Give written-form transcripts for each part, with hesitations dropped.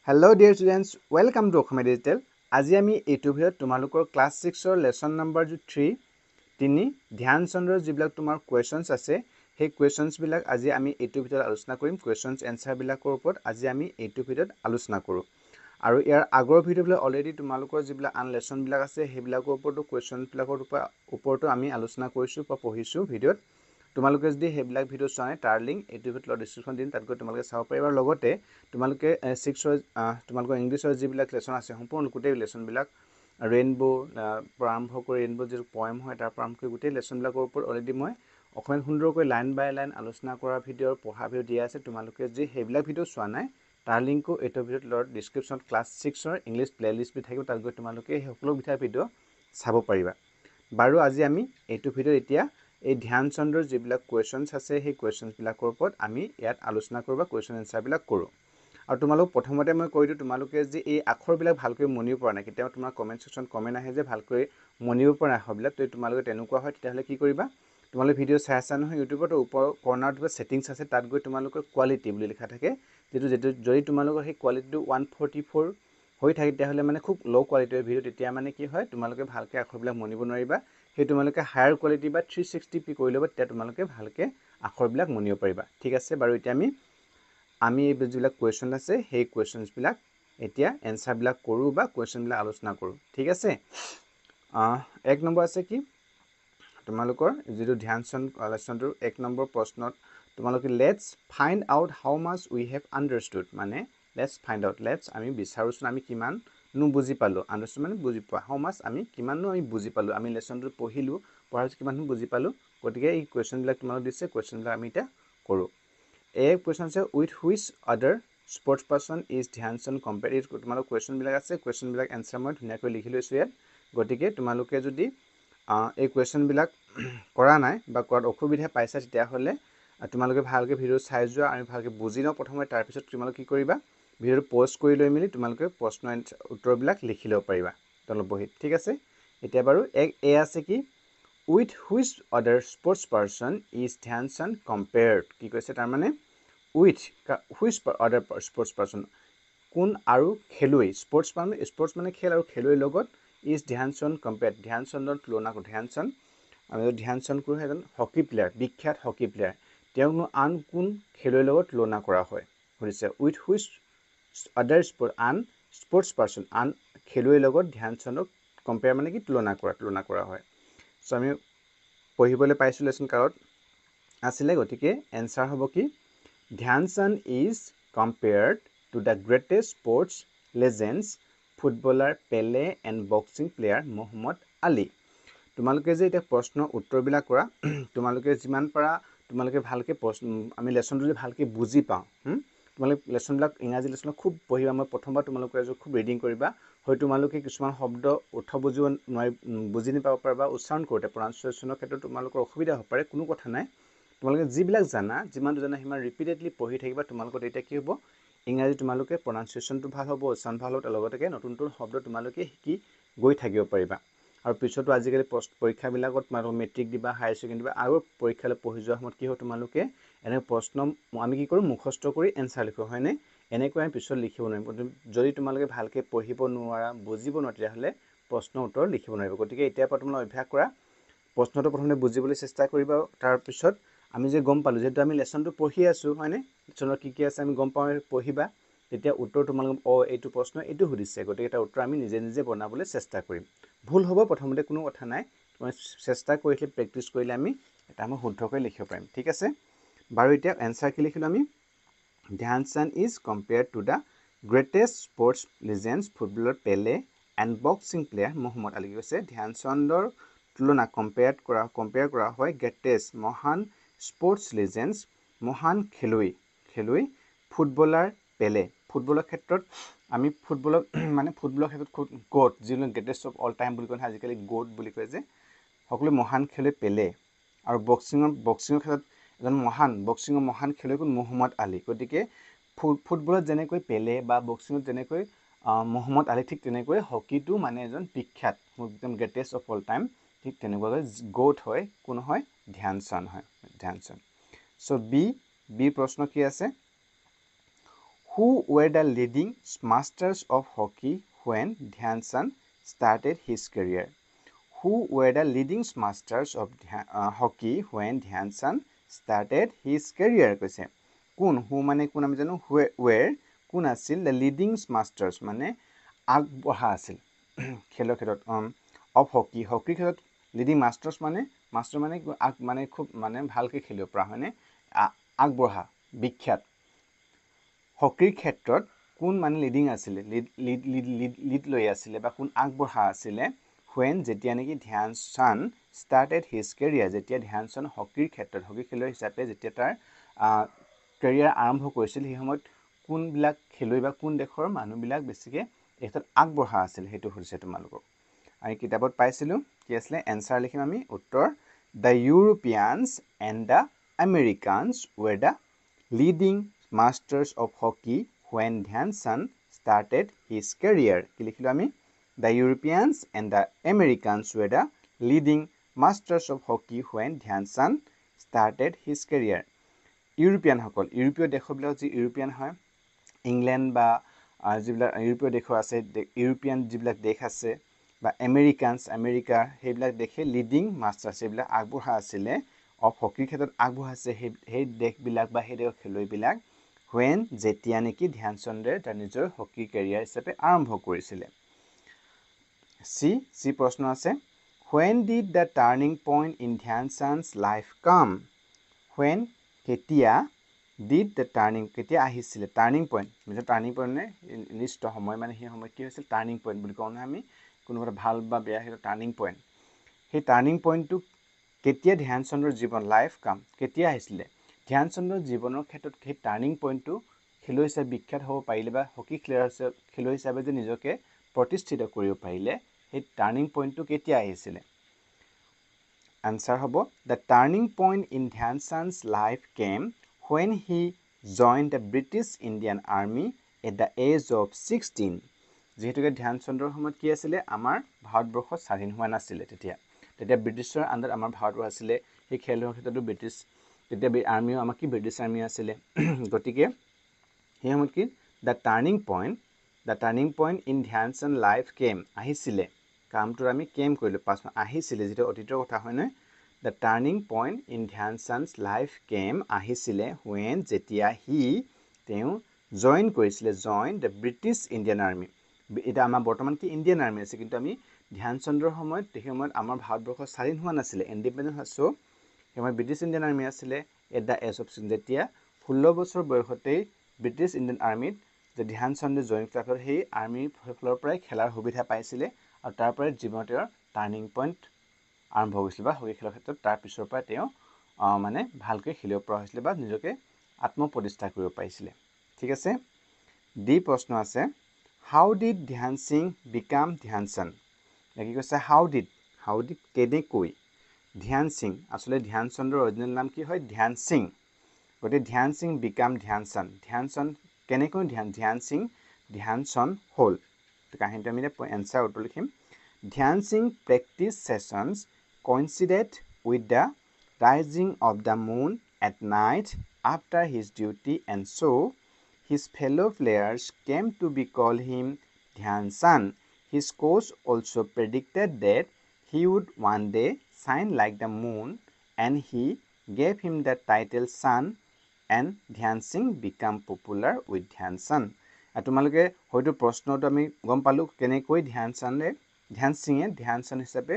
Hello dear students, welcome to Okhame Digital. আজি আমি এইটো ভিডিঅ'ত তোমালোকৰ ক্লাছ 6 ৰ লেসন নম্বৰ 3 তিনি ধ্যান চন্দ্ৰৰ যিবিলাক তোমাৰ কোৱেশ্চনছ আছে সেই কোৱেশ্চনছ বিলাক আজি আমি এইটো ভিডিঅ'ত আলোচনা কৰিম কোৱেশ্চনছ এনসাৰ বিলাকৰ ওপৰত আজি আমি এইটো ভিডিঅ'ত আলোচনা কৰো আৰু ইয়াৰ আগৰ ভিডিঅ'বিলাক অলৰেডি তোমালোকৰ যিবিলাক আন লেসন বিলাক আছে সেইবিলাকৰ ওপৰতো কোৱেশ্চনছ বিলাকৰ ওপৰতো আমি আলোচনা কৰিছো বা পঢ়িছো ভিডিঅ'ত তোমালোকে যদি হেবিলাক ভিডিও চোৱা নাই তাৰ লিংক এইটো ভিডিঅ'ৰ ডেসক্ৰিপচন দিম তাত গৈ তোমালোকে চাব পাৰিবা লগতে তোমালোকে 6 ৰ তোমালোকৰ ইংলিছৰ যিবিলাক লেসন আছে সম্পূৰ্ণ গোটেই লেসন বিলাক ৰেইনবো আৰম্ভ কৰি ৰেইনবো যে পয়েম হয় তাৰ আৰম্ভ কৰি গোটেই লেসন বিলাকৰ ওপৰত অলৰেডি মই অকমান সুন্দৰকৈ লাইন বাই লাইন আলোচনা কৰা ভিডিঅ'ৰ পঢ়া ভিডিঅ' দিয়া আছে তোমালোকে যদি হেবিলাক ভিডিঅ' চোৱা নাই তাৰ লিংকও এইটো ভিডিঅ'ৰ ডেসক্ৰিপচনত ক্লাছ 6 ৰ ইংলিছ প্লেলিষ্ট বি থাকিব তাত গৈ তোমালোকে এই সকলো বিষয়ৰ ভিডিঅ' চাব পাৰিবা বাৰু আজি আমি এইটো ভিডিঅ'ত এতিয়া এই ধ্যান চন্দ্ৰৰ যিবিলাক কোৱেশ্চনছ আছে সেই কোৱেশ্চনছ বিলাকৰ ওপৰত আমি ইয়াত আলোচনা কৰিব কোৱেশ্চন এনসাৰ বিলাক কৰো আৰু তোমালোক প্ৰথমতে মই কৈ দিও তোমালোকে যে এই আখৰবিলাক ভালকৈ মনিব পৰা নাই কেতিয়া তোমাৰ কমেন্ট সেকশন কমেন্ট আহে যে ভালকৈ মনিব পৰা আখৰবিলাক তো তোমালোকে তেনেকুৱা হয় তেতিয়াহলে কি কৰিবা তোমালোকে ভিডিও চাই আছা নহয় ইউটিউবত ওপৰ কৰ্নাৰত কিবা সেটিংছ আছে তাত গৈ তোমালোকৰ কোৱালিটি বুলি লিখা থাকে যেটো যদি তোমালোকৰ সেই কোৱালিটিটো 144 হৈ থাকে তেতিয়াহলে মানে খুব লো কোৱালিটিৰ ভিডিও তেতিয়া মানে কি হয় তোমালোকে ভালকৈ আখৰবিলাক মনিব নোৱাৰিবা সেই তোমালোকে হায়াৰ কোৱালিটি বা 360p কৰি ল'বা তেতিয়া তোমালোকে ভালকৈ আখৰবিলাক মনিব পাৰিবা ঠিক আছে বাৰু এতিয়া আমি এই যিবিলাক কোৱেশ্চন আছে সেই কোৱেশ্চনছ বিলাক এতিয়া এনসাৰ বিলাক কৰো বা কোৱেশ্চন বিলাক আলোচনা কৰো ঠিক আছে এক নম্বৰ আছে কি তোমালোকৰ যেটো ধ্যানচন্দ লেসনটোৰ এক নম্বৰ প্ৰশ্নত তোমালোকে let's find out how much we have understood মানে লেটস ফাইন্ড আউট লেটস আমি বিচাৰোচোন আমি কিমান নো বুজি পালো আন্ডাৰস্টুড মানে বুজি পোৱা হাউ মাচ আমি কিমান নো আমি বুজি পালো আমি লেসনটো পঢ়িলো পঢ়াৰ কিমান নো বুজি পালো গতিকে এই কোৱেশ্চন বিলাক তোমালোক দিছে কোৱেশ্চন বিলাক আমি এটা কৰো এই কোৱেশ্চন আছে উইথ হুইচ আদাৰ sports person is Dhyanchand compare তোমালোক কোৱেশ্চন বিলাক আছে কোৱেশ্চন বিলাক এনসাৰ মই ধুনিয়াকৈ লিখি লৈছো ইয়াত গতিকে তোমালোকে যদি এই কোৱেশ্চন বিলাক কৰা নাই বা কৰাত অসুবিধা পাইছা তেতিয়া হলে তোমালোকে ভালকৈ ভিডিও চাই যোৱা আৰু ভালকৈ বুজি লও প্ৰথমে তাৰ পিছত তোমালোকে কি কৰিবা ভিডিওটো পজ কৰি লৈ মিলি তোমালোকে প্ৰশ্ন উত্তৰবিলাক লিখি লব পাৰিবা তলত বহি ঠিক আছে এতিয়া বাৰু এ আছে কি উইথ হুইচ আদাৰ sports person is Dhyanchand compared কি কৈছে তাৰ মানে উইথ হুইচ আদাৰ স্পৰ্টছ পাৰ্সন কোন আৰু খেলুৱৈ স্পৰ্টছ মানে খেল আৰু খেলুৱৈৰ লগত ইজ ধ্যানচন্দ কম্পেয়াৰ্ড ধ্যানচন্দৰ তুলনা কৰে ধ্যানচন্দ আমি ধ্যানচন্দ কো এজন হকি প্লেয়াৰ বিখ্যাত হকি প্লেয়াৰ তেওঁনো আন কোন খেলুৱৈৰ লগত তুলনা কৰা হয় হৈছে উইথ হুইচ আদাৰ আন স্পৰ্টছ পাৰ্সন আন খেলুৱৈৰ লগত ধ্যানচন্দক কম্পেয়াৰ মানে কি তুলনা কৰা হয় সো আমি পঢ়িবলৈ পাইছো লেসন কাৰত আছিলে গতিকে এনসাৰ হ'ব কি Dhyanchand is compared to the greatest sports legends footballer Pele and boxing player Muhammad Ali তোমালোকে যে এটা প্ৰশ্ন উত্তৰবিলাক কৰা তোমালোকে যিমান পাৰা তোমালোকে ভালকৈ আমি লেসনটো যদি ভালকৈ বুজি পাওঁ তোমালোকে লেসনবিলাক ইংৰাজী লেসন খুব পঢ়িবা মই প্ৰথমবাৰ তোমালোকে খুব ৰিডিং কৰিবা হয় তোমালোকে কিছুমান শব্দ অৰ্থ বুজিব বুজি নাপাব পাৰা উচ্চাৰণ কৰোতে প্ৰনাউন্সিয়েচনৰ ক্ষেত্ৰত তোমালোকৰ অসুবিধা হ'ব পাৰে কোনো কথা নাই তোমালোকে যিবিলাক জানা যিমান জানা সিমান ৰিপিটেডলি পঢ়ি থাকিবা তোমালোকৰ তেতিয়া কি হ'ব ইংৰাজী তোমালোকে প্ৰনাউন্সিয়েচনটো ভাল হ'ব উচ্চাৰণ ভাল হ'ব লগতে নতুন নতুন শব্দ তোমালোকে শিকি গৈ থাকিব পাৰিবা আৰু পিছতো আজিকালি পৰীক্ষাবিলাকত তোমালোক মেট্ৰিক দিবা হায়াৰ সেকেন্ডাৰী দিবা আৰু পৰীক্ষালৈ পঢ়ি যোৱাৰ সময়ত কি হয় তোমালোকে এনে প্ৰশ্ন আমি কি কৰো মুখস্থ কৰি এনসাৰ লিখো হয়নে এনেকৈ আমি পিছত লিখিব নোৱাৰিম যদি তোমালোকে ভালকৈ পঢ়িব নোৱাৰা বুজিব নোৱাৰা তেতিয়াহলে প্ৰশ্ন উত্তৰ লিখিব নোৱাৰিব গতিকে এতিয়াৰ পৰা তোমালোকে অভ্যাস কৰা প্ৰশ্নটো প্ৰথমে বুজিবলৈ চেষ্টা কৰিবা তাৰ পিছত আমি যে গম পালো যেটো আমি লেসনটো পঢ়ি আছো হয়নে লেসনৰ কি আছে আমি গম পাওঁ পঢ়িবা তেতিয়া উত্তৰ তোমালোক এইটো প্ৰশ্ন এইটো সুধিছে গতিকে এটা উত্তৰ আমি নিজে নিজে বনাবলৈ চেষ্টা কৰিম ভুল হ'ব প্ৰথমতে কোনো কথা নাই তুমি চেষ্টা কৰিলে প্ৰেক্টিছ কৰিলে আমি এটা আমি শুদ্ধকৈ লিখিব পাৰিম ঠিক আছে বাৰু এতিয়া এনসাৰ কি লিখিলো আমি Dhyanchand is compared to the greatest sports legends footballer Pele and boxing player Muhammad Ali কৈছে ধ্যানচন্দৰ তুলনা কম্পেয়াৰ কৰা হয় গ্ৰেটেষ্ট মহান স্পৰ্টছ লেজেণ্ডছ মহান খেলুৱৈ ফুটবলাৰ পেলে ফুটবলৰ ক্ষেত্ৰত আমি ফুটবলৰ মানে ফুটবলৰ ক্ষেত্ৰত গোট যিটো গ্ৰেটেষ্ট অফ অল টাইম বুলি কয় আজিকালি গোট বুলি কয় যে সকলো মহান খেলুৱৈ পেলে আৰু বক্সিঙৰ ক্ষেত্ৰত এজন মহান খেলুৱৈ কোন মোহাম্মদ আলী গতিকে ফুটবলত যেনেকৈ পেলে বা বক্সিঙত যেনেকৈ মোহাম্মদ আলী ঠিক তেনেকৈ হকিটো মানে এজন বিখ্যাত একদম গ্ৰেটেষ্ট অফ অল টাইম ঠিক তেনেকৈ গোট হয় কোন হয় ধ্যানচন্দ সো বি প্ৰশ্ন কি আছে Who were the leading masters of hockey when Dhyan Chand started his career? Who were the leading masters of hockey when Dhyan Chand started his career? কৈছে কোন who মানে কোন আমি জানো where কোন আছিল the leading masters মানে আগবঢ়া আছিল খেলৰ ক্ষেত্ৰত of hockey হকিৰ ক্ষেত্ৰত leading masters মানে master মানে খুব মানে ভালকৈ খেলিব পৰা হয়নে আগবঢ়া বিখ্যাত হকিৰ ক্ষেত্ৰত কোন মানে লিডিং আছিলে লিড লৈ আছিলে বা কোন আগবঢ়া আছিলে when যেতিয়া নেকি ধ্যান চান্দ started his career যেতিয়া ধ্যান চান্দ হকিৰ ক্ষেত্ৰত হকি খেলুৱৈ হিচাপে যেতিয়া তাৰ কেৰিয়াৰ আৰম্ভ কৰিছিল সেই সময়ত কোনবিলাক খেলুৱৈ বা কোন দেশৰ মানুহবিলাক বেছিকৈ এই ক্ষেত্ৰত আগবঢ়া আছিল সেইটো হৈছে তোমালোকক আমি কিতাপত পাইছিলোঁ কি আছিলে এনসাৰ লিখিম আমি উত্তৰ the Europeans and the Americans were the leading masters of hockey when Dhyan Chand started his career. কি লিখিলো আমি The Europeans and the Americans were the leading masters of hockey when Dhyan Chand started his career. European সকল ইউৰোপীয় দেশবিলাক যি European হয় England বা যিবিলাক ইউৰোপীয় দেশ আছে ইউৰোপিয়ান যিবিলাক দেশ আছে বা আমেৰিকানছ আমেৰিকাৰ সেইবিলাক দেশে লিডিং মাষ্টাৰ সেইবিলাক আগবঢ়া আছিলে অফ হকিৰ ক্ষেত্ৰত আগবঢ়া আছে সেই দেশবিলাক বা সেই দেশৰ খেলুৱৈবিলাক when যেতিয়া নেকি ধ্যান চন্দে তাৰ নিজৰ হকি কেৰিয়াৰ হিচাপে আৰম্ভ কৰিছিলে সি প্ৰশ্ন আছে when did the turning point in Dhyan Chand's life come when কেতিয়া did the turning কেতিয়া আহিছিলে টাৰ্নিং পইণ্ট মানে টাৰ্নিং পইণ্ট মানে নিৰ্দিষ্ট সময় মানে সেই সময় কি হৈছিল টাৰ্নিং পইণ্ট বুলি কওঁ আমি কোনোবা ভাল বা বেয়া সেইটো টাৰ্নিং পইণ্ট সেই টাৰ্নিং পইণ্টটো কেতিয়া ধ্যান চন্দ্ৰৰ জীৱন লাইফ কাম কেতিয়া আহিছিলে ধ্যান চন্দ্ৰৰ জীৱনৰ ক্ষেত্ৰত সেই টাৰ্নিং পইণ্টটো খেলুৱৈ হিচাপে বিখ্যাত হ'ব পাৰিলে বা হকি খেলুৱৈ হিচাপে যে নিজকে প্ৰতিষ্ঠিত কৰিব পাৰিলে সেই টাৰ্নিং পইণ্টটো কেতিয়া আহিছিলে আনসাৰ হ'ব the turning point in Dhyan Chand's life came when he joined the British Indian Army at the age of 16 যেহেতুকে ধ্যান চন্দ্ৰৰ সময়ত কি আছিলে আমাৰ ভাৰতবৰ্ষ স্বাধীন হোৱা নাছিলে তেতিয়া ব্ৰিটিছৰ আণ্ডাৰত আমাৰ ভাৰতবৰ্ষ আছিলে সেই খেলৰ ক্ষেত্ৰতো ব্ৰিটিছ তেতিয়া আৰ্মিও আমাক কি ব্ৰিটিছ আৰ্মি আছিলে গতিকে সেই সময়ত কি দ্য টাৰ্নিং পইণ্ট ইন ধ্যান চান্দ লাইফ কেম আহিছিলে কামটো আমি কেম কৰিলোঁ পাছ আহিছিলে যিটো অতীতৰ কথা হয় নহয় the turning point in Dhyan Chand's life কেম আহিছিলে when যেতিয়া তেওঁ জইন কৰিছিলে দ্য ব্ৰিটিছ ইণ্ডিয়ান আৰ্মি এটা আমাৰ বৰ্তমান কি ইণ্ডিয়ান আৰ্মি আছে কিন্তু আমি ধ্যান চন্দ্ৰৰ সময়ত সেই সময়ত আমাৰ ভাৰতবৰ্ষ স্বাধীন হোৱা নাছিলে ইণ্ডিপেণ্ডেণ্ট হৈছোঁ সেই সময়ত ব্ৰিটিছ ইণ্ডিয়ান আৰ্মি আছিলে এট দ্য এজ অফ যেতিয়া 16 বছৰ বয়সতেই ব্ৰিটিছ ইণ্ডিয়ান আৰ্মিত যে ধ্যান চন্দে জইন কৰাৰ সেই আৰ্মিৰ ফালৰ পৰাই খেলাৰ সুবিধা পাইছিলে আৰু তাৰ পৰাই জীৱনৰ তেওঁৰ টাৰ্নিং পইণ্ট আৰম্ভ হৈছিল বা হকী খেলৰ ক্ষেত্ৰত তাৰ পিছৰ পৰা তেওঁ মানে ভালকৈ খেলিব পৰা হৈছিলে বা নিজকে আত্মপ্ৰতিষ্ঠা কৰিব পাৰিছিলে ঠিক আছে ডি প্ৰশ্ন আছে হাউ ডিড ধ্যান সিং বিকাম ধ্যান চান্দ কি কৈছে হাউ ডিড কেনেকৈ ধ্যান সিং আসলে ধ্যান চন্দ্ৰৰ অৰিজিনেল নাম কি হয় ধ্যান সিং গতিকে ধ্যান সিং বিকাম ধ্যান চান্দ কেনেকৈ ধ্যান সিং ধ্যান চন্দ হ'ল কাহিনীটো আমি এনসাৰ উত্তৰ লিখিম Dhyan Singh practice sessions coincided with the rising of the moon at night after his duty and so his fellow players came to be call him Dhyan Chand. His coach also predicted that he would one day shine like the moon and he gave him the title Sun and Dhyan Singh became popular with Dhyan Chand. তোমালোকে হয়তো প্ৰশ্নটো আমি গম পালোঁ কেনেকৈ ধ্যান সিঙে ধ্যান চান্দ হিচাপে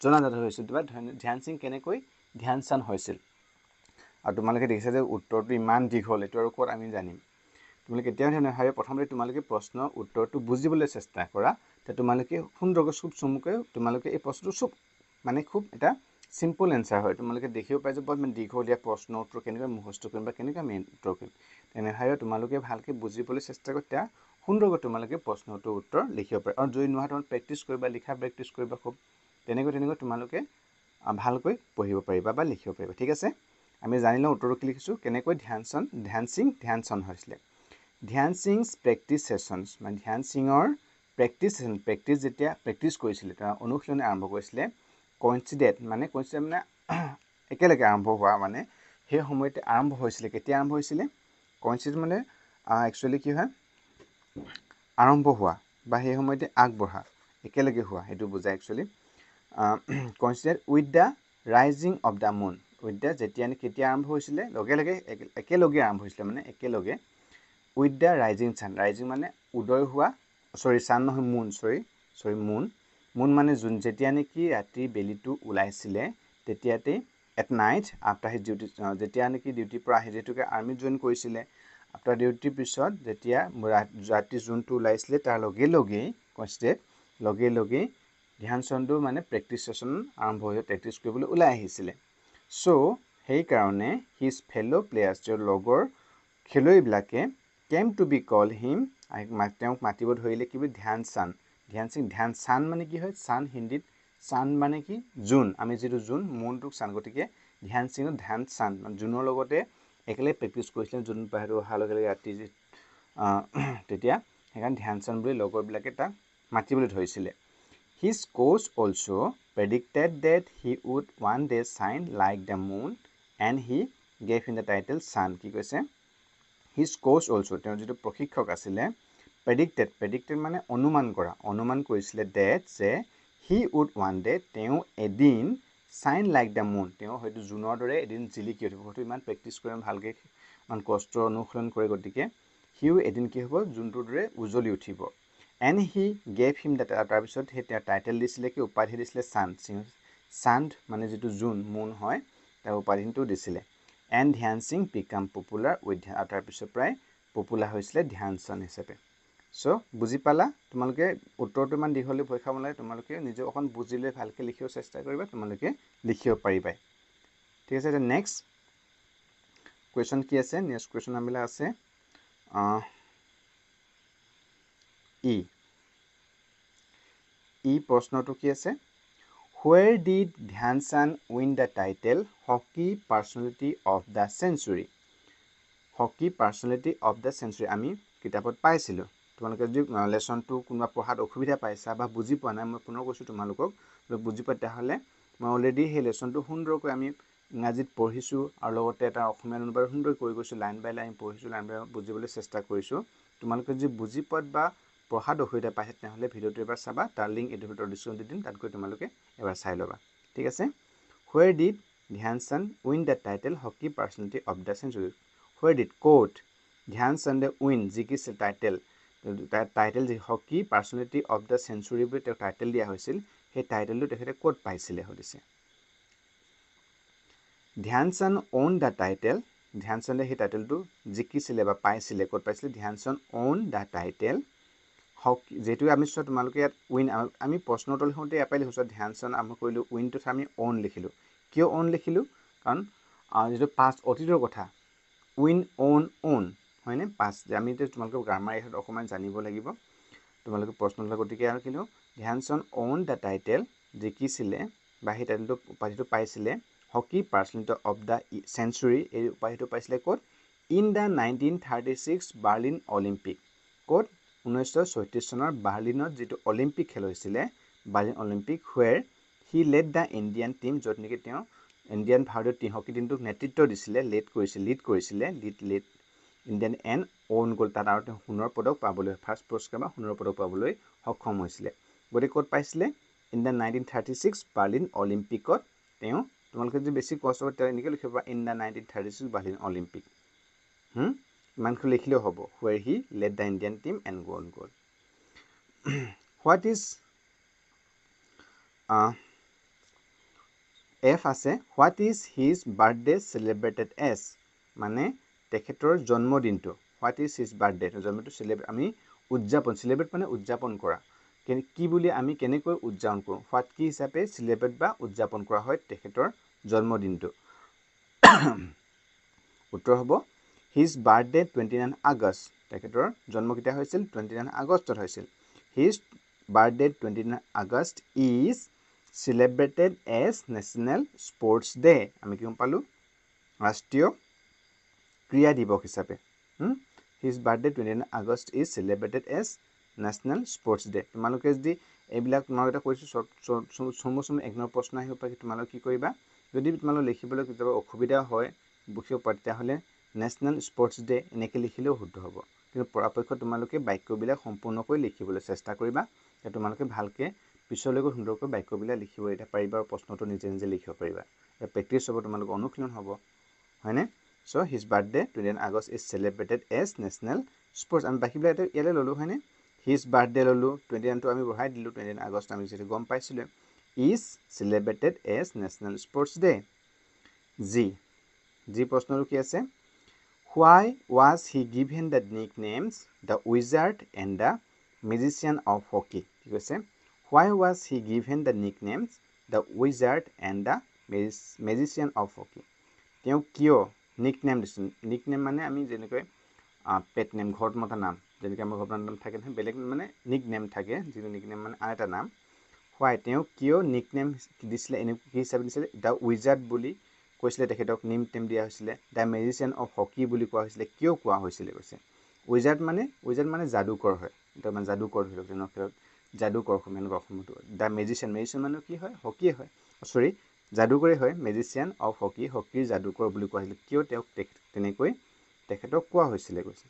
জনাজাত হৈছিল বা ধ্যান সিং কেনেকৈ ধ্যান চান্দ হৈছিল আৰু তোমালোকে দেখিছা যে উত্তৰটো ইমান দীঘল এইটো আৰু ক'ত আমি জানিম তোমালোকে কেতিয়াও নহয় প্ৰথমতে তোমালোকে প্ৰশ্ন উত্তৰটো বুজিবলৈ চেষ্টা কৰা তে তোমালোকে সুন্দৰকৈ খুব চমুকৈ তোমালোকে এই প্ৰশ্নটো মানে খুব এটা সিম্পল এনসাৰ হয় তোমালোকে দেখিব পাই যে বৰ দীঘলীয়া প্ৰশ্ন উত্তৰ কেনেকৈ মুখস্থ কৰিম বা কেনেকৈ আমি উত্তৰ কৰিম তেনেহ'লে তোমালোকে ভালকৈ বুজিবলৈ চেষ্টা কৰি তেতিয়া সুন্দৰকৈ তোমালোকে প্ৰশ্নটোৰ উত্তৰ লিখিব পাৰে আৰু যদি নোহোৱা তোমালোকে প্ৰেক্টিছ কৰিবা লিখা প্ৰেক্টিছ কৰিবা খুব তেনেকৈ তোমালোকে ভালকৈ পঢ়িব পাৰিবা বা লিখিব পাৰিবা ঠিক আছে আমি জানি লওঁ উত্তৰটো কি লিখিছোঁ কেনেকৈ ধ্যান সিং ধ্যান চন্দ হৈছিলে ধ্যান সিংছ প্ৰেক্টিছ সেশনছ মানে ধ্যান সিঙৰ প্ৰেক্টিছ যেতিয়া প্ৰেক্টিছ কৰিছিলে তেওঁ অনুশীলন আৰম্ভ কৰিছিলে coincided মানে একেলগে আৰম্ভ হোৱা মানে সেই সময়তে আৰম্ভ হৈছিলে কেতিয়া আৰম্ভ হৈছিলে coincided মানে একচুৱেলি কি হয় আৰম্ভ হোৱা বা সেই সময়তে আগবঢ়া একেলগে হোৱা সেইটো বুজায় actually consider with the rising of the moon with the যেতিয়া কেতিয়া আৰম্ভ হৈছিলে লগে লগে একেলগে আৰম্ভ হৈছিলে মানে একেলগে with the rising San rising মানে উদয় হোৱা ছান নহয় মুন মুন মানে জোন যেতিয়া নেকি ৰাতি বেলিটো ওলাইছিলে তেতিয়াতে at night after his duty যেতিয়া নেকি ডিউটিৰ পৰা আহি যিহেতুকে আৰ্মিত জইন কৰিছিলে আফটাৰ ডিউটিৰ পিছত যেতিয়া ৰাতি জোনটো ওলাইছিলে তাৰ লগে লগেই কনচিডাৰ লগে লগেই ধ্যান চন্দু মানে প্ৰেক্টিছ ছেশ্যন আৰম্ভ হৈ প্ৰেক্টিছ কৰিবলৈ ওলাই আহিছিলে চ' সেইকাৰণে হিজ ফেল' প্লেয়াৰ্ছ তেওঁৰ লগৰ খেলুৱৈবিলাকে came to be call him তেওঁক মাতিব ধৰিলে কি বুলি ধ্যান চান মানে কি হয় চান হিন্দীত চান মানে কি জোন আমি যিটো জোন মুনটোক চান গতিকে ধ্যান চান মানে জোনৰ লগতে একেলগে প্ৰেক্টিছ কৰিছিলে জোন বাহিৰ অহাৰ লগে লগে ৰাতি তেতিয়া সেইকাৰণে ধ্যান চান বুলি লগৰবিলাকে তাক মাতিবলৈ ধৰিছিলে his coach also' predicted that he would one day shine like the moon and he gave in the title Chand কি কৈছে হিজ কোচ অলছ' তেওঁৰ যিটো প্ৰশিক্ষক আছিলে প্ৰেডিক্টেড মানে অনুমান কৰিছিলে ডেট যে হি উড ওৱান ডে তেওঁ এদিন চাইন লাইক দ্য মুন তেওঁ হয়তো জোনৰ দৰে এদিন জিলিকি উঠিব হয়তো ইমান প্ৰেক্টিছ কৰে ভালকৈ ইমান কষ্ট অনুশীলন কৰে গতিকে সিও এদিন কি হ'ব জোনটোৰ দৰে উজ্বলি উঠিব and he gave him the তাৰপিছত সেই তেওঁ টাইটেল দিছিলে কি উপাধি দিছিলে চান মানে যিটো জোন মুন হয় তাৰ উপাধিটো দিছিলে এণ্ড ধ্যান সিং বিকাম পপুলাৰ উইথ ধ্যান আৰু তাৰপিছত প্ৰায় পপুলাৰ হৈছিলে ধ্যান চান্দ হিচাপে চ' বুজি পালা তোমালোকে উত্তৰটো ইমান দীঘলীয়া ভয় খাব নালাগে তোমালোকে নিজে অকণ বুজি লৈ ভালকৈ লিখিব চেষ্টা কৰিবা তোমালোকে লিখিব পাৰিবা ঠিক আছে এতিয়া নেক্সট কুৱেশ্যন কি আছে নেক্সট কুৱেশ্যন আমবিলাক আছে ই প্ৰশ্নটো কি আছে Where did Dhyan Chand win the title Hockey Personality of the Century? Hockey Personality of the Century আমি কিতাপত পাইছিলোঁ তোমালোকে যদি লেচনটো কোনোবা পঢ়াত অসুবিধা পাইছা বা বুজি পোৱা নাই মই পুনৰ কৈছোঁ তোমালোকক বুজি পোৱা তেতিয়াহ'লে মই অলৰেডি সেই লেচনটো সুন্দৰকৈ আমি ইংৰাজীত পঢ়িছোঁ আৰু লগতে এটা অসমীয়া অনুবাদ সুন্দৰকৈ কৰি গৈছোঁ লাইন বাই লাইন পঢ়িছোঁ লাইন বাই বুজিবলৈ চেষ্টা কৰিছোঁ তোমালোকে যদি বুজি পোৱাত বা পঢ়াত অসুবিধা পাইছে তেনেহ'লে ভিডিঅ'টো এবাৰ চাবা তাৰ লিংক এইটো ভিতৰত ডিছক্ৰিপশ্যন দি দিম তাত গৈ তোমালোকে এবাৰ চাই ল'বা ঠিক আছে Where did Dhyan Chand win the title Hockey Personality of the Century? Where did ক'ত ধ্যান চান্দে উইন জিকিছিল টাইটেল যি hockey personality of the century বুলি তেওঁক টাইটেল দিয়া হৈছিল সেই টাইটেলটো তেখেতে ক'ত পাইছিলে সুধিছে ধ্যান চান্দ অ'ন দ্য টাইটেল ধ্যান চান্দে সেই টাইটেলটো জিকিছিলে বা পাইছিলে ক'ত পাইছিলে ধ্যান চান্দ অ'ন দ্য টাইটেল হকী যিহেতু আমি চোৱা তোমালোকে ইয়াত উইন আমি প্ৰশ্নটো লিখোঁতে ইয়াৰ পৰাই লিখিছোঁ ধ্যান চান্দ আৰম্ভ কৰিলোঁ উইনটোত আমি অ'ন লিখিলোঁ কিয় অ'ন লিখিলোঁ কাৰণ যিটো পাষ্ট অতীতৰ কথা উইন অ'ন হয়নে পাষ্ট যে আমি তোমালোকে গ্ৰামাৰ ইয়াত অকণমান জানিব লাগিব তোমালোকে প্ৰশ্নবিলাক গতিকে আৰু কিনো ধ্যান চান্দ অ'ন দ্য টাইটেল জিকিছিলে বা সেই টাইটেলটো উপাধিটো পাইছিলে hockey personality of the century এই উপাধিটো পাইছিলে ক'ত ইন দ্য 1936 বাৰ্লিন অলিম্পিক ক'ত 1936 চনৰ বাৰ্লিনত যিটো অলিম্পিক খেল হৈছিলে Berlin Olympic where he led the Indian team য'ত নেকি তেওঁ ইণ্ডিয়ান ভাৰতীয় হকী টীমটোক নেতৃত্ব দিছিলে লিড কৰিছিলে ইণ্ডিয়ান এণ্ড অ'ন গ'ল তাত আৰু তেওঁ সোণৰ পদক পাবলৈ ফাৰ্ষ্ট পুৰস্কাৰ বা সোণৰ পদক পাবলৈ সক্ষম হৈছিলে গতিকে ক'ত পাইছিলে ইন দ্য 1936 বাৰ্লিন অলিম্পিকত তেওঁ তোমালোকে যদি বেছি কষ্ট হয় তেওঁ এনেকৈ লিখিব পাৰা ইন দ্য 1936 বাৰ্লিন অলিম্পিক ইমানখিনি লিখিলেও হ'ব where he led the Indian team and goal what is F আছে what is his birthday celebrated as মানে তেখেতৰ জন্মদিনটো হোৱাট ইজ হিজ বাৰ্থডে জন্মদিনটো আমি চেলিব্ৰেট মানে উদযাপন কৰা কি বুলি আমি কেনেকৈ উদযাপন কৰোঁ হোৱাট কি হিচাপে চেলিব্ৰেট বা উদযাপন কৰা হয় তেখেতৰ জন্মদিনটো উত্তৰ হ'ব হিজ বাৰ্থডে 29 আগষ্ট তেখেতৰ জন্ম কেতিয়া হৈছিল 29 আগষ্টত হৈছিল his birthday 29 August is celebrated as National Sports Day আমি কি পালোঁ ৰাষ্ট্ৰীয় ক্ৰীড়া দিৱস হিচাপে His birthday 29 August is celebrated as National Sports Day তোমালোকে যদি এইবিলাক তোমালোকে কৈছোঁ চমু এক নম্বৰ প্ৰশ্ন আহিব পাৰে তোমালোকে কি কৰিবা যদি তোমালোকে লিখিবলৈ কেতিয়াবা অসুবিধা হয় বুজিব পাৰে তেতিয়াহ'লে নেশ্যনেল স্পৰ্টছ ডে এনেকৈ লিখিলেও শুদ্ধ হ'ব কিন্তু পৰাপক্ষত তোমালোকে বাক্যবিলাক সম্পূৰ্ণকৈ লিখিবলৈ চেষ্টা কৰিবা তোমালোকে ভালকৈ পিছলৈকে সুন্দৰকৈ বাক্যবিলাক লিখিব এতিয়া পাৰিবা আৰু প্ৰশ্নটো নিজে নিজে লিখিব পাৰিবা প্ৰেক্টিছ হ'ব তোমালোকৰ অনুশীলন হ'ব হয়নে so' his birthday 29 August is celebrated as national sports আমি বাকীবিলাক ইয়ালৈ ল'লোঁ হয়নে হিজ বাৰ্থডে ল'লোঁ 29টো আমি বঢ়াই দিলোঁ 29 আগষ্ট আমি যিহেতু গম পাইছিলোঁ is celebrated as national sports day জি প্ৰশ্নটো কি আছে Why was he given the nicknames the Wizard and the Magician of Hockey? ঠিক আছে Why was he given the nicknames the Wizard and the Magician of Hockey? তেওঁ কিয় nickname দিছিল nickname মানে আমি যেনেকৈ পেট নেম ঘৰত মতা নাম যেনেকৈ আমাৰ ঘৰত নাম থাকে নহয় বেলেগ মানে নিকনেম থাকে যিটো নিকনেম মানে আন এটা নাম Why তেওঁ কিয় নিকনেম দিছিলে এনে কি হিচাপে দিছিলে দ্য উইজাৰ্ড বুলি কৈছিলে তেখেতক নিম টেম দিয়া হৈছিলে দ্য মেজিচিয়ান অফ হকি বুলি কোৱা হৈছিলে কিয় কোৱা হৈছিলে কৈছে উইজাৰ্ড মানে যাদুকৰ হয় এটা মানে যাদুকৰ ধৰি লওক খেলত যাদুকৰ এনেকুৱা অসমতো দ্য মেজিচিয়ান মানে কি হয় হকিয়ে হয় সৰি যাদুকৰে হয় মেজিচিয়ান অফ হকিৰ যাদুকৰ বুলি কোৱা হৈছিলে কিয় তেওঁক তেনেকৈ তেখেতক কোৱা হৈছিলে কৈছে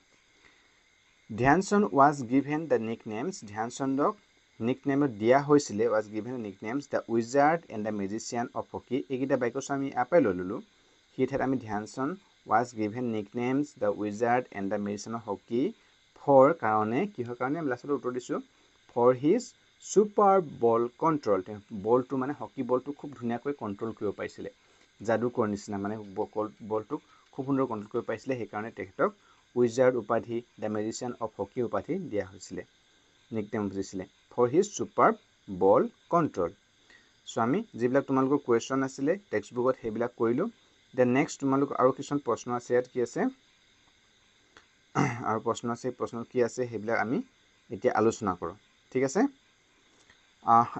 Dhyanchand was given the nicknames ধ্যানচন্দক নিকনেমত দিয়া হৈছিলে was given nicknames the wizard and the magician of hockey এইকেইটা বাক্য আমি ইয়াৰপৰাই লৈ ল'লোঁ সেই ঠাইত আমি Dhyanchand was given nicknames the wizard and the magician of hockey for কাৰণে কিহৰ কাৰণে আমি লাষ্টত উত্তৰ দিছোঁ for his super ball control তেওঁ বলটো মানে হকি বলটো খুব ধুনীয়াকৈ কণ্ট্ৰল কৰিব পাৰিছিলে যাদুকৰ নিচিনা মানে বলটোক খুব সুন্দৰ কণ্ট্ৰল কৰিব পাৰিছিলে সেইকাৰণে তেখেতক উইজাৰ্ড উপাধি দ্য মেজিচিয়ান অফ হকি উপাধি দিয়া হৈছিলে নিকনেম বুজিছিলে for his super ball control so' আমি যিবিলাক তোমালোকৰ কুৱেশ্যন আছিলে টেক্সট বুকত সেইবিলাক কৰিলোঁ দেন নেক্সট তোমালোকৰ আৰু কিছুমান প্ৰশ্ন আছে ইয়াত কি আছে আৰু প্ৰশ্ন কি আছে সেইবিলাক আমি এতিয়া আলোচনা কৰোঁ ঠিক আছে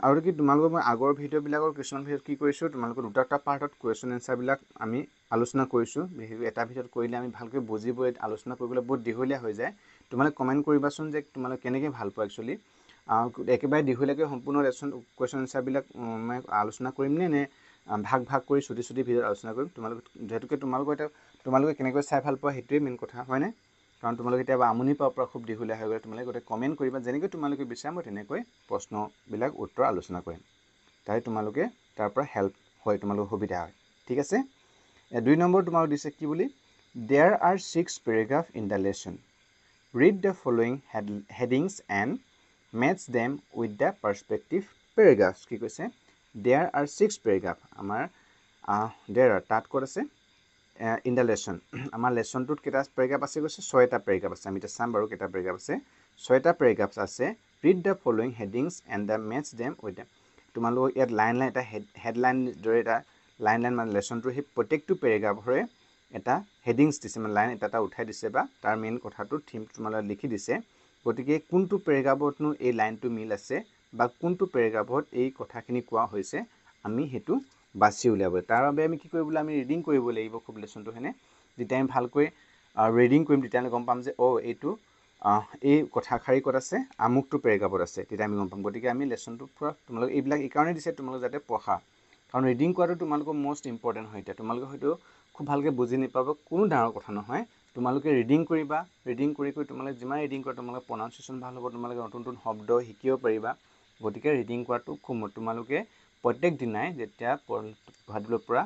আৰু কি তোমালোকৰ মই আগৰ ভিডিঅ'বিলাকৰ কিছুমান ভিডিঅ'ত কি কৰিছোঁ তোমালোকৰ দুটা পাৰ্টত কুৱেশ্যন এনচাৰবিলাক আমি আলোচনা কৰিছোঁ এটা ভিডিঅ'ত কৰিলে আমি ভালকৈ বুজিব আলোচনা কৰিবলৈ বহুত দীঘলীয়া হৈ যায় তোমালোকে কমেণ্ট কৰিবাচোন যে তোমালোকে কেনেকৈ ভাল পোৱা একচুৱেলি একেবাৰে দীঘলীয়াকৈ সম্পূৰ্ণ কুৱেশ্যন এনচাৰবিলাক মই আলোচনা কৰিম নে ভাগ কৰি চুটি ভিডিঅ'ত আলোচনা কৰিম যিহেতুকে তোমালোকে কেনেকৈ চাই ভাল পোৱা সেইটোৱে মেইন কথা হয়নে কাৰণ তোমালোকে কেতিয়াবা আমনি পাব পৰা খুব দীঘলীয়া হৈ গ'লে তোমালোকে গোটেই কমেণ্ট কৰিবা যেনেকৈ তোমালোকে বিচাৰা মই তেনেকৈ প্ৰশ্নবিলাক উত্তৰ আলোচনা কৰিম তাই তোমালোকে তাৰ পৰা হেল্প হয় তোমালোকৰ সুবিধা হয় ঠিক আছে 2 নম্বৰ তোমালোক দিছে কি বুলি there are 6 paragraph in the lesson read the following headings and match them with the perspective paragraphs কি কৈছে দেয়াৰ আৰ 6 পেৰাগ্ৰাফ আমাৰ দেয়াৰ আৰ তাত ক'ত আছে ইন দ্য লেচন আমাৰ লেচনটোত কেইটা পেৰাগ্ৰাফ আছে কৈছে 6টা পেৰাগ্ৰাফ আছে আমি এতিয়া চাম বাৰু কেইটা পেৰাগ্ৰাফ আছে 6টা পেৰাগ্ৰাফ আছে read the following headings and the match them with the তোমালোকৰ ইয়াত লাইন এটা হেডলাইন দৰে এটা লাইন মানে লেচনটোৰ সেই প্ৰত্যেকটো পেৰাগ্ৰাফৰে এটা হেডিংছ দিছে মানে লাইন এটা উঠাই দিছে বা তাৰ মেইন কথাটো থিমটো তোমালোকে লিখি দিছে গতিকে কোনটো পেৰাগ্ৰাফতনো এই লাইনটো মিল আছে বা কোনটো পেৰাগ্ৰাফত এই কথাখিনি কোৱা হৈছে আমি সেইটো বাছি উলিয়াব তাৰ বাবে আমি কি কৰিব আমি ৰিডিং কৰিব লাগিব খুব লেচনটো হেনে যেতিয়া আমি ভালকৈ ৰিডিং কৰিম তেতিয়া আমি গম পাম যে এইটো এই কথাষাৰি ক'ত আছে আমুকটো পেৰাগ্ৰাফত আছে তেতিয়া আমি গম পাম গতিকে আমি লেচনটো পুৰা তোমালোকে এইবিলাক এই কাৰণে দিছে তোমালোকে যাতে পঢ়া কাৰণ ৰিডিং কৰাটো তোমালোকৰ মোষ্ট ইম্পৰ্টেণ্ট হয় এতিয়া তোমালোকে হয়তো খুব ভালকৈ বুজি নাপাব কোনো ডাঙৰ কথা নহয় তোমালোকে ৰিডিং কৰিবা ৰিডিং কৰি তোমালোকে যিমান ৰিডিং কৰা তোমালোকে প্ৰনাউন্সিয়েশ্যন ভাল হ'ব তোমালোকে নতুন শব্দ শিকিব পাৰিবা গতিকে ৰিডিং কৰাটো খুব তোমালোকে প্ৰত্যেক দিনাই যেতিয়া গুৱাহাটীলৈ পৰা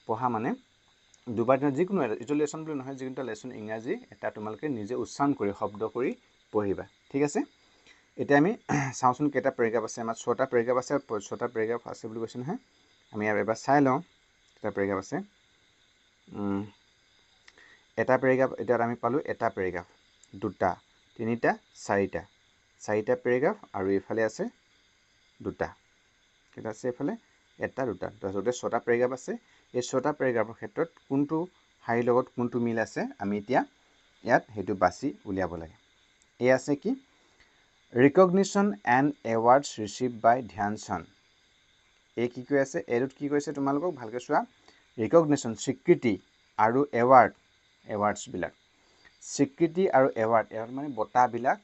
পঢ়া মানে দুবাৰ দিনত যিকোনো এটা লেচন বুলি নহয় যিকোনো এটা লেচন ইংৰাজী এটা তোমালোকে নিজে উচ্চাৰণ কৰি শব্দ কৰি পঢ়িবা ঠিক আছে এতিয়া আমি চাওঁচোন কেইটা পেৰাগ্ৰাফ আছে আমাৰ 6টা পেৰাগ্ৰাফ আছে 6টা পেৰাগ্ৰাফ আছে বুলি কৈছে নহয় আমি আৰু এবাৰ চাই লওঁ কেইটা পেৰাগ্ৰাফ আছে এটা পেৰাগ্ৰাফ এতিয়া আমি পালোঁ এটা পেৰাগ্ৰাফ দুটা তিনিটা চাৰিটা পেৰাগ্ৰাফ আৰু এইফালে আছে দুটা কেইটা আছে এইফালে এটা দুটা তাৰপিছতে 6টা পেৰাগ্ৰাফ আছে এই 6টা পেৰাগ্ৰাফৰ ক্ষেত্ৰত কোনটো শাৰীৰ লগত কোনটো মিল আছে আমি এতিয়া ইয়াত সেইটো বাছি উলিয়াব লাগে এই আছে কি ৰিকগনিশ্যন এণ্ড এৱাৰ্ডছ ৰিচিভ বাই ধ্যানচন্দ এই কি কৈ আছে এইটোত কি কৈছে তোমালোকক ভালকৈ চোৱা ৰিকগনিশ্যন স্বীকৃতি আৰু এৱাৰ্ডছবিলাক স্বীকৃতি আৰু এৱাৰ্ড মানে বঁটাবিলাক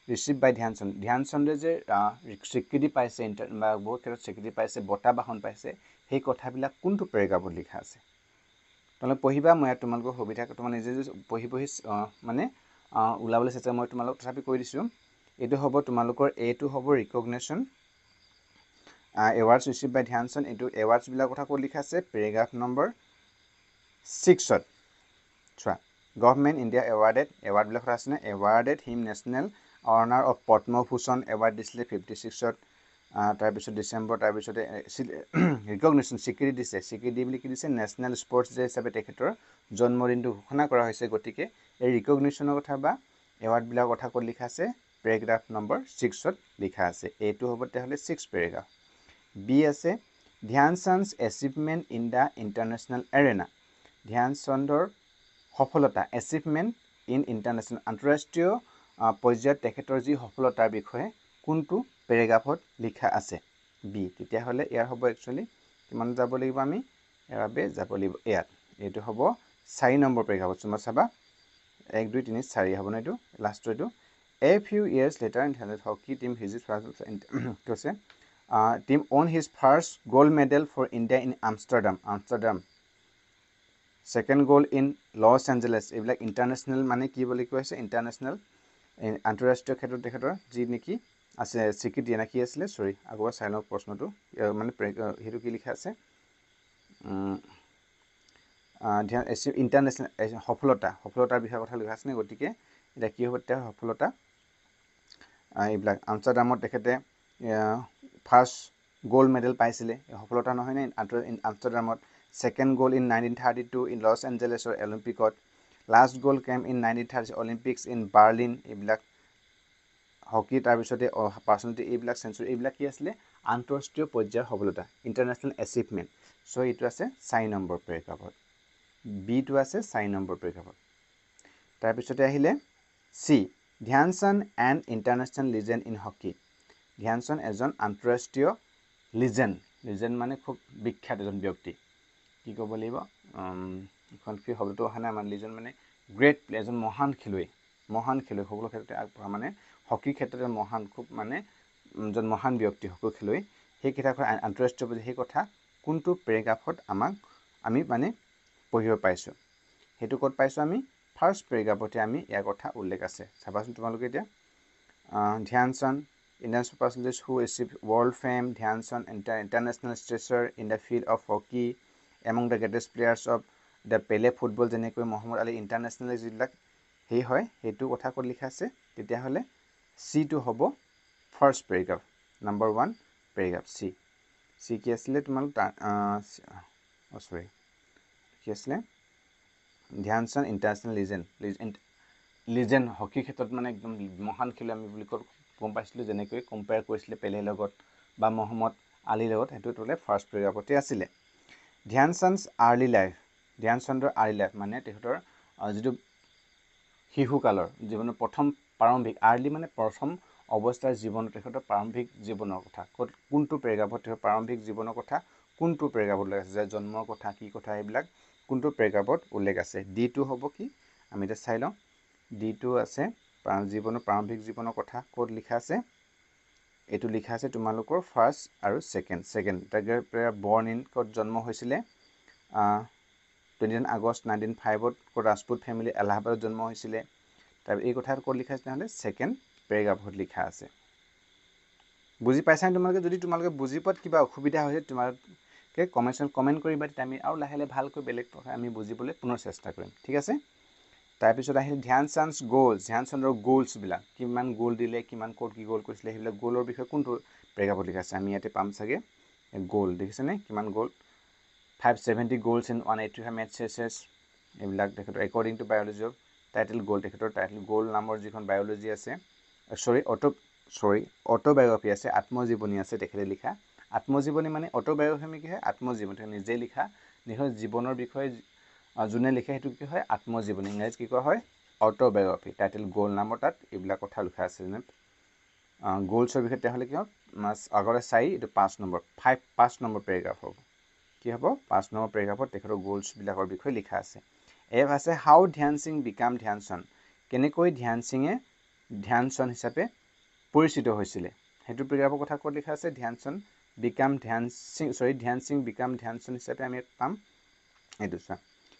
ৰিচিভ বাই ধ্যানচন্দে যে স্বীকৃতি পাইছে বা বহুত ক্ষেত্ৰত স্বীকৃতি পাইছে বঁটা বাহন পাইছে সেই কথাবিলাক কোনটো পেৰাগ্ৰাফত লিখা আছে তোমালোকে পঢ়িবা মই তোমালোকৰ সুবিধা তোমালোকে নিজে পঢ়ি মানে ওলাবলৈ চেষ্টা মই তোমালোকক তথাপি কৈ দিছোঁ এইটো হ'ব তোমালোকৰ এটো হ'ব ৰিকগনিশ্যন এৱাৰ্ডছ ৰিচিভ বাই ধ্যান চান্দ এইটো এৱাৰ্ডছবিলাকৰ কথা ক'ত লিখা আছে পেৰেগ্ৰাফ নম্বৰ 6ত চোৱা গভৰ্ণমেণ্ট ইণ্ডিয়া এৱাৰ্ডবিলাক কথা আছে নে এৱাৰ্ডেড হিম নেশ্যনেল অনাৰ অফ পদ্মভূষণ এৱাৰ্ড দিছিলে 56ত তাৰপিছত ডিচেম্বৰ তাৰপিছতে ৰিকগনিশ্যন স্বীকৃতি দিছে স্বীকৃতি বুলি কি দিছে নেশ্যনেল স্পৰ্টছ ডে হিচাপে তেখেতৰ জন্মদিনটো ঘোষণা কৰা হৈছে গতিকে এই ৰিকগনিশ্যনৰ কথা বা এৱাৰ্ডবিলাকৰ কথা ক'ত লিখা আছে পেৰেগ্ৰাফ নম্বৰ 6ত লিখা আছে এইটো হ'ব তেতিয়াহ'লে 6 পেৰেগ্ৰাফ বি আছে Dhyan Chand's achievement in the international arena Dhyan চান্দৰ সফলতা এচিভমেণ্ট ইন ইণ্টাৰনেশ্যনেল আন্তঃৰাষ্ট্ৰীয় পৰ্যায়ত তেখেতৰ যি সফলতাৰ বিষয়ে কোনটো পেৰেগ্ৰাফত লিখা আছে বি তেতিয়াহ'লে ইয়াৰ হ'ব একচুৱেলি কিমান যাব লাগিব আমি ইয়াৰ বাবে যাব লাগিব ইয়াত এইটো হ'ব 4 নম্বৰ পেৰেগ্ৰাফত তোমাৰ চাবা 1 2 3 4 হ'ব ন এইটো লাষ্টটো এইটো A few years later in hockey team কৈছে team won his first gold medal for India in Amsterdam second goal in Los Angeles এইবিলাক ইণ্টাৰনেশ্যনেল মানে কি বুলি কৈছে ইণ্টাৰনেশ্যনেল আন্তঃৰাষ্ট্ৰীয় ক্ষেত্ৰত তেখেতৰ যি নেকি আছে স্বীকৃতি না কি আছিলে সৰি আগৰ চাই লওঁ প্ৰশ্নটো মানে সেইটো কি লিখা আছে ইণ্টাৰনেশ্যনেল সফলতাৰ বিষয়ে কথা লিখা আছে নে গতিকে এতিয়া কি হ'ব তেতিয়া সফলতা এইবিলাক আমষ্টাৰডামত তেখেতে ফাৰ্ষ্ট গোল্ড মেডেল পাইছিলে সফলতা নহয় নে আমষ্টাৰডামত সেকেণ্ড গোল্ড ইন 1932 ইন লছ এঞ্জেলেছৰ অলিম্পিকত last gold came in 1930 Olympics in Berlin এইবিলাক হকি তাৰপিছতে পাৰ্চনেলিটি এইবিলাক চেঞ্চুৰী এইবিলাক কি আছিলে আন্তঃৰাষ্ট্ৰীয় পৰ্যায়ৰ সফলতা ইণ্টাৰনেশ্যনেল এচিভমেণ্ট চ' এইটো আছে 4 নম্বৰ পেৰেগ্ৰাফত বিটো আছে 4 নম্বৰ পেৰেগ্ৰাফত তাৰপিছতে আহিলে C Dhyan Chand and international legend in hockey Dhyan Chand এজন আন্তঃৰাষ্ট্ৰীয় লিজেণ্ড মানে খুব বিখ্যাত এজন ব্যক্তি কি ক'ব লাগিব এখন কি শব্দটো অহা নাই আমাৰ লিজেণ্ড মানে গ্ৰেট এজন মহান খেলুৱৈ সকলো ক্ষেত্ৰতে আগবঢ়া মানে হকিৰ ক্ষেত্ৰতে মহান খুব মানে এজন মহান ব্যক্তি হকী খেলুৱৈ সেই কথাষাৰ আন্তঃৰাষ্ট্ৰীয় পৰ্যায়ত সেই কথা কোনটো পেৰেগ্ৰাফত আমি মানে পঢ়িব পাইছোঁ সেইটো ক'ত পাইছোঁ আমি ফাৰ্ষ্ট পেৰেগ্ৰাফতে আমি ইয়াৰ কথা উল্লেখ আছে চাবাচোন তোমালোকে এতিয়া ধ্যান চান্দ Indian personalities who received world fame ধ্যান চান্দ international stature in the field of hockey among the greatest players of the পেলে ফুটবল যেনেকৈ মহম্মদ আলী ইণ্টাৰনেশ্যনেল যিবিলাক সেই হয় সেইটো কথা ক'ত লিখা আছে তেতিয়াহ'লে চিটো হ'ব first paragraph number 1 paragraph C কি আছিলে তোমালোক কি আছিলে ধ্যান চান্দ ইণ্টাৰনেশ্যনেল লিজেণ্ড হকীৰ ক্ষেত্ৰত মানে একদম মহান খেলুৱৈ আমি বুলি গম পাইছিলোঁ যেনেকৈ কম্পেয়াৰ কৰিছিলে পেলেৰ লগত বা মহম্মদ আলীৰ লগত সেইটো তোলে ফাৰ্ষ্ট পেৰেগ্ৰাফতে আছিলে ধ্যান চান্দছ আৰ্লি লাইফ মানে তেখেতৰ যিটো শিশুকালৰ জীৱনৰ প্ৰথম প্ৰাৰম্ভিক আৰ্লি মানে প্ৰথম অৱস্থাৰ জীৱন তেখেতৰ প্ৰাৰম্ভিক জীৱনৰ কথা কোনটো পেৰেগ্ৰাফত তেখেতৰ প্ৰাৰম্ভিক জীৱনৰ কথা কোনটো পেৰেগ্ৰাফত উল্লেখ আছে যে জন্মৰ কথা কি কথা এইবিলাক কোনটো পেৰেগ্ৰাফত উল্লেখ আছে ডিটো হ'ব কি আমি এতিয়া চাই লওঁ ডিটো আছে প্ৰাৰম্ভিক জীৱনৰ কথা ক'ত লিখা আছে এইটো লিখা আছে তোমালোকৰ ফাৰ্ষ্ট আৰু ছেকেণ্ড বৰ্ণ ইন ক'ত জন্ম হৈছিলে 29 আগষ্ট 1905 ক'ত ৰাজপুত ফেমিলি এলাহাবাদত জন্ম হৈছিলে তাৰ এই কথা ক'ত লিখা আছে তেনেহ'লে ছেকেণ্ড পেৰেগ্ৰাফত লিখা আছে বুজি পাইছানে তোমালোকে যদি তোমালোকে বুজি পোৱাত কিবা অসুবিধা হৈছে তোমালোকে কমেণ্ট কৰিবা তেতিয়া আমি আৰু লাহে লাহে ভালকৈ বেলেগ কথা আমি বুজিবলৈ পুনৰ চেষ্টা কৰিম ঠিক আছে তাৰপিছত আহিল ধ্যান চান্দৰ গ'লছবিলাক কিমান গ'ল দিলে কিমান ক'ত কি গ'ল কৰিছিলে সেইবিলাক গ'লৰ বিষয়ে কোনটো পেৰেগ্ৰাফত লিখা আছে আমি ইয়াতে পাম চাগে গ'ল দেখিছেনে কিমান গ'ল 570 গ'লছ ইন 185 মেটচেছ এইবিলাক তেখেতৰ according to biology of title গ'ল তেখেতৰ টাইটেল গ'ল নামৰ যিখন বায়'লজি আছে অট'বায়'গ্ৰাফি আছে আত্মজীৱনী আছে তেখেতে লিখা আত্মজীৱনী মানে অট'বায়'গ্ৰাফি কি হয় আত্মজীৱনী তেখেতে নিজেই লিখা নিজৰ জীৱনৰ বিষয়ে যোনে লিখে সেইটো কি হয় আত্মজীৱনী ইংৰাজীত কি কোৱা হয় অট'বায়'গ্ৰাফি টাইটেল গ'ল নামৰ তাত এইবিলাক কথা লিখা আছে যেনে গ'লছৰ বিষয়ে তেতিয়াহ'লে কি হ'ব আগতে 4 এইটো 5 নম্বৰ পেৰেগ্ৰাফ হ'ব কি হ'ব 5 নম্বৰ পেৰেগ্ৰাফত তেখেতৰ গ'লছবিলাকৰ বিষয়ে লিখা আছে এফ আছে হাউ ধ্যান সিং বিকাম ধ্যান চান্দ কেনেকৈ ধ্যান সিঙে ধ্যান চান্দ হিচাপে পৰিচিত হৈছিলে সেইটো পেৰেগ্ৰাফৰ কথা ক'ত লিখা আছে ধ্যান সিং বিকাম ধ্যান চান্দ হিচাপে আমি পাম এইটো চোৱা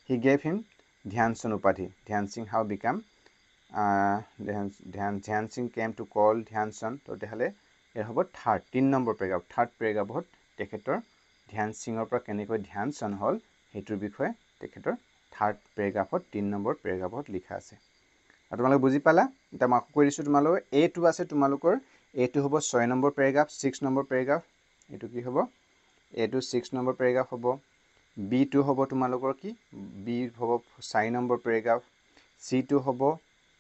He gave him Dhyan Chand Upadhi. Dhyan Singh how become Dhyan Singh came to call Dhyan Chand. তো তেতিয়াহ'লে ইয়াৰ হ'ব থাৰ্ড 3 নম্বৰ পেৰাগ্ৰাফ থাৰ্ড পেৰাগ্ৰাফত তেখেতৰ ধ্যান সিঙৰ পৰা কেনেকৈ ধ্যান চন্দ হ'ল সেইটোৰ বিষয়ে তেখেতৰ থাৰ্ড পেৰাগ্ৰাফত 3 নম্বৰ পেৰাগ্ৰাফত লিখা আছে আৰু তোমালোকে বুজি পালা এটা মই কৈ দিছোঁ তোমালোকৰ A2 আছে তোমালোকৰ A2 হ'ব 6 নম্বৰ পেৰাগ্ৰাফ 6 নম্বৰ পেৰাগ্ৰাফ এইটো কি হ'ব A2 6 নম্বৰ পেৰাগ্ৰাফ হ'ব B2 হ'ব তোমালোকৰ কি B হ'ব 4 নম্বৰ পেৰাগ্ৰাফ C2 হ'ব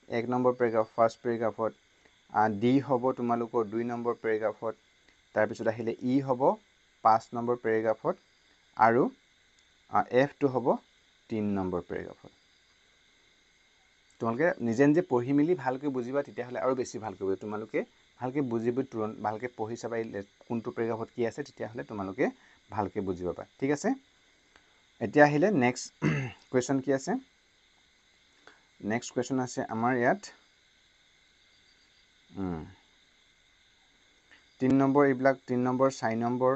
1 নম্বৰ পেৰাগ্ৰাফ ফাৰ্ষ্ট পেৰাগ্ৰাফত D হ'ব তোমালোকৰ 2 নম্বৰ পেৰাগ্ৰাফত তাৰ পিছত আহিলে E হ'ব 5 নম্বৰ পেৰাগ্ৰাফত আৰু F2 হ'ব 3 নম্বৰ পেৰাগ্ৰাফত তোমালোকে নিজে নিজে পঢ়ি মিলি ভালকৈ বুজিবা তেতিয়াহ'লে আৰু বেছি ভালকৈ বুজিবা তোমালোকে ভালকৈ বুজিব তুৰন্ত ভালকৈ পঢ়ি চাবা কোনটো পেৰাগ্ৰাফত কি আছে তেতিয়াহ'লে তোমালোকে ভালকৈ বুজি পাবা ঠিক আছে এতিয়া আহিলে নেক্সট কোৱেশ্চন কি আছে নেক্সট কোৱেশ্চন আছে আমাৰ ইয়াত 3 নম্বৰ এইবিলাক 3 নম্বৰ 4 নম্বৰ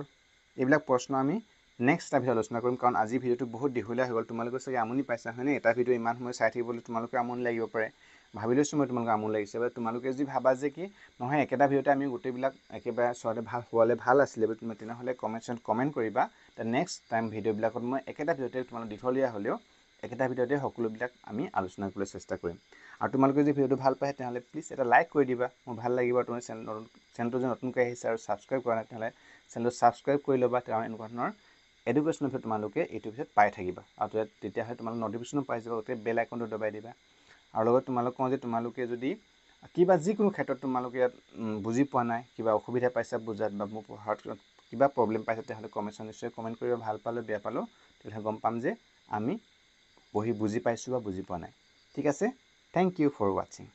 এইবিলাক প্ৰশ্ন আমি নেক্সট এটা ভিডিঅ আলোচনা কৰিম কাৰণ আজি ভিডিঅটো বহুত দীঘলীয়া হৈ গ'ল তোমালোকে চাগে আমনি পাইছা হয়নে এটা ভিডিঅ ইমান সময় চাই থাকিবলৈ তোমালোকে আমনি লাগিব পাৰে ভাবি লৈছোঁ মই তোমালোকে আমনি লাগিছে বা তোমালোকে যদি ভাবা যে কি নহয় একেটা ভিডিঅতে আমি গোটেইবিলাক একেবাৰে চোৱাতে ভাল হোৱালে ভাল আছিলে তুমি তেনেহ'লে কমেণ্ট কৰিবা তে নেক্সট টাইম ভিডিঅ'বিলাকত মই একেটা ভিডিঅতে তোমালোক দীঘলীয়া হ'লেও একেটা ভিডিঅতে সকলোবিলাক আমি আলোচনা কৰিবলৈ চেষ্টা কৰিম আৰু তোমালোকে যদি ভিডিঅ'টো ভাল পায় তেতিয়াহ'লে প্লিজ এটা লাইক কৰি দিবা মোৰ ভাল লাগিব তোমাৰ চেনেলটো যে নতুনকৈ আহিছে আৰু ছাবস্ক্ৰাইব কৰা নাই তেতিয়াহ'লে চেনেলটো ছাবস্ক্ৰাইব কৰি ল'বা তেওঁ এনেকুৱা ধৰণৰ এডুকেশ্যনৰ ভিডিঅ' তোমালোকে এইটো ভিডিঅ'ত পাই থাকিবা আৰু তেতিয়াহ'লে তোমালোকে নটিফিকেশ্যনো পাই যাবা গোটেই বেল আইকনটো দবাই দিবা আৰু লগত তোমালোক কওঁ যে তোমালোকে যদি কিবা যিকোনো ক্ষেত্ৰত তোমালোকে ইয়াত বুজি পোৱা নাই কিবা অসুবিধা পাইছা বুজাত বা মোৰ পঢ়াত কিবা প্ৰব্লেম পাইছা তেতিয়াহ'লে কমেণ্টছত নিশ্চয় কমেণ্ট কৰিবা ভাল পালোঁ বেয়া পালোঁ তেতিয়াহ'লে গম পাম যে আমি পঢ়ি বুজি পাইছোঁ বা বুজি পোৱা নাই ঠিক আছে থেংক ইউ ফৰ ৱাচিং